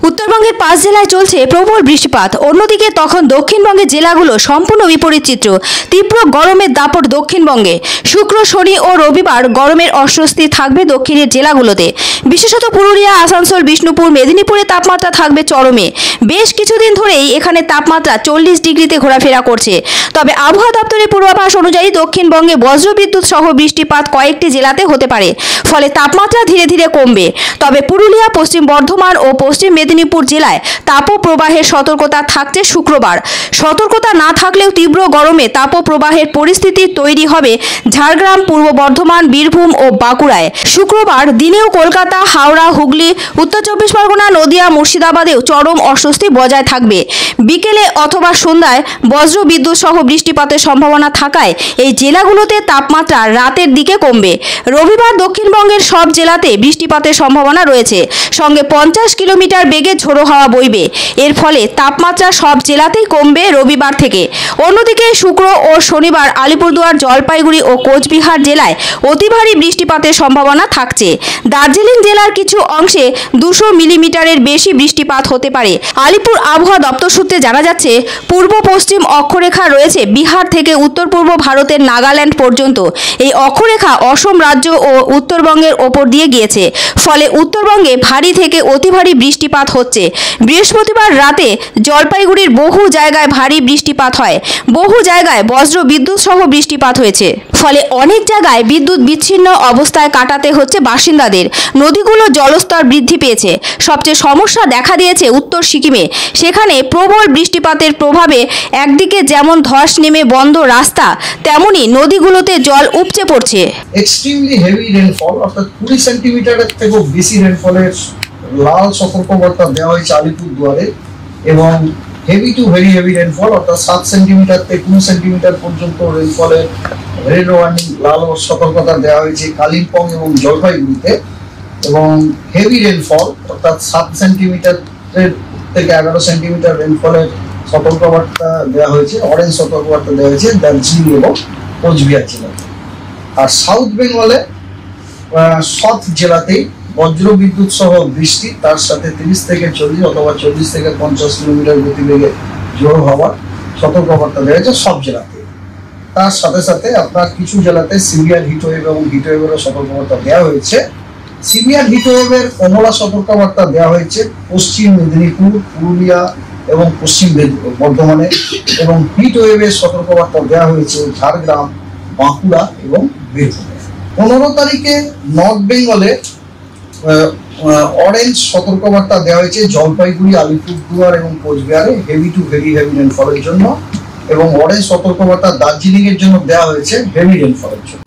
উত্তরবঙ্গের 5 জেলায় চলছে প্রবল বৃষ্টিপাত। অন্যদিকে তখন দক্ষিণবঙ্গের জেলাগুলো সম্পূর্ণ বিপরীত চিত্র। তীব্র গরমের দাপট দক্ষিণবঙ্গে। শুক্র, শনি ও রবিবার গরমের অস্বস্তি থাকবে দক্ষিণের জেলাগুলোতে। বিশেষত পুরুলিয়া, আসানসোল, বিষ্ণুপুর, মেদিনীপুরে তাপমাত্রা থাকবে চরমে। বেশ কিছুদিন ধরেই এখানে তাপমাত্রা 40 ডিগ্রিতে ঘোরাফেরা করছে। তবে আবহাওয়া দপ্তরের পূর্বাভাস অনুযায়ী দক্ষিণবঙ্গে বজ্রবিদ্যুৎ সহ বৃষ্টিপাত কয়েকটি জেলাতে হতে পারে। ফলে তাপমাত্রা ধীরে ধীরে কমবে। তবে পুরুলিয়া, পশ্চিম বর্ধমান ও পশ্চিম মেদিনীপুর জেলায় তাপপ্রবাহের সতর্কতা থাকছে শুক্রবার। সতর্কতা না থাকলেও তীব্র গরমে তাপপ্রবাহের পরিস্থিতি তৈরি হবে ঝাড়গ্রাম, পূর্ব বর্ধমান, বীরভূম ও বাঁকুড়ায়। শুক্রবার দিনেও কলকাতা, হাওড়া, হুগলি, উত্তর চব্বিশ পরগনা, নদিয়া, মুর্শিদাবাদেও চরম অস্বস্তি বজায় থাকবে। বিকেলে অথবা সন্ধ্যায় বজ্রবিদ্যুৎ সহ বৃষ্টিপাতের সম্ভাবনা থাকায় এই জেলাগুলোতে তাপমাত্রা রাতের দিকে কমবে। রবিবার দক্ষিণবঙ্গের সব জেলাতে বৃষ্টিপাতের সম্ভাবনা রয়েছে। সঙ্গে 50 কিলোমিটার বেগে ঝোড়ো হাওয়া বইবে। এর ফলে তাপমাত্রা সব জেলাতেই কমবে রবিবার থেকে। অন্যদিকে শুক্র ও শনিবার আলিপুরদুয়ার, জলপাইগুড়ি ও কোচবিহার জেলায় অতি ভারী বৃষ্টিপাতের সম্ভাবনা থাকছে। দার্জিলিং জেলার কিছু অংশে 200 মিলিমিটারের বেশি বৃষ্টিপাত হতে পারে। আলিপুর আবহাওয়া দপ্তর সূত্রে জানা যাচ্ছে, পূর্ব পশ্চিম অক্ষরেখা রয়েছে বিহার থেকে উত্তর পূর্ব ভারতের নাগাল্যান্ড পর্যন্ত। এই অক্ষরেখা অসম রাজ্য ও উত্তরবঙ্গের ওপর দিয়ে গিয়েছে। ফলে উত্তরবঙ্গে ভারী থেকে অতি ভারী বৃষ্টিপাত হচ্ছে। বৃহস্পতিবার রাতে জলপাইগুড়ির বহু জায়গায় ভারী বৃষ্টিপাত হয়। বহু জায়গায় বজ্র বিদ্যুৎ সহ বৃষ্টিপাত হয়েছে। ফলে অনেক জায়গায় বিদ্যুৎ বিচ্ছিন্ন অবস্থায় কাটাতে হচ্ছে বাসিন্দাদের। নদীগুলোর জলস্তর বৃদ্ধি পেয়েছে। সবচেয়ে সমস্যা দেখা দিয়েছে উত্তর সিকিমে। সেখানে প্রবল বৃষ্টিপাতের প্রভাবে একদিকে যেমন ধস নেমে বন্ধ রাস্তা, তেমনি নদীগুলোতে জল উপচে পড়ছে। এক্সট্রিমলি হেভি রেনফল অর্থাৎ 20 সেন্টিমিটারের থেকেও বেশি রেনফলের লাল সতর্কবার্তা দেওয়া হয়েছে আলিপুরদুয়ারে। এবং heavy two very heavy rainfall অর্থাৎ 7 সেন্টিমিটার থেকে 20 সেন্টিমিটার পর্যন্ত রেনফলের রেড ওয়ার্নিং, লাল সতর্কতা দেওয়া হয়েছে কালিম্পং এবং জলপাইগুড়িতে। এবং হেভি রেনফল অর্থাৎ 7 সেন্টিমিটার থেকে 11 সেন্টিমিটার রেনফলের সতর্কবার্তা দেওয়া হয়েছে, অরেঞ্জ সতর্কবার্তা দেওয়া হয়েছে দার্জিলিং এবং কোচবিহার জেলাতে। আর সাউথ বেঙ্গলে সব জেলাতেই বজ্রবিদ্যুৎ সহ বৃষ্টি, তার সাথে 30 থেকে 40 অথবা 40 থেকে 50 কিলোমিটার গতিবেগে ঝোড়ো হওয়ার সতর্কবার্তা দেওয়া হয়েছে সব জেলাতে। তার সাথে সাথে আপনার কিছু জেলাতে সিভিয়ার হিটওয়েভ এবং হিটওয়েভেরও সতর্কবার্তা দেওয়া হয়েছে। সিভিয়ার হিটওয়েভের কমলা সতর্কবার্তা দেওয়া হয়েছে পশ্চিম মেদিনীপুর, পুরুলিয়া এবং পশ্চিম বর্ধমানে। এবং হিটওয়েভের সতর্কবার্তা দেওয়া হয়েছে ঝাড়গ্রাম, বাঁকুড়া এবং বীরভূমে। 15 তারিখে নর্থ বেঙ্গলে অরেঞ্জ সতর্কবার্তা দেওয়া হয়েছে জলপাইগুড়ি, আলিপুরদুয়ার এবং কোচবিহারে হেভি টু ভেরি হেভি রেনফলের জন্য। এবং অরেঞ্জ সতর্কবার্তা দার্জিলিং এর জন্য দেওয়া হয়েছে হেভি রেনফলের জন্য।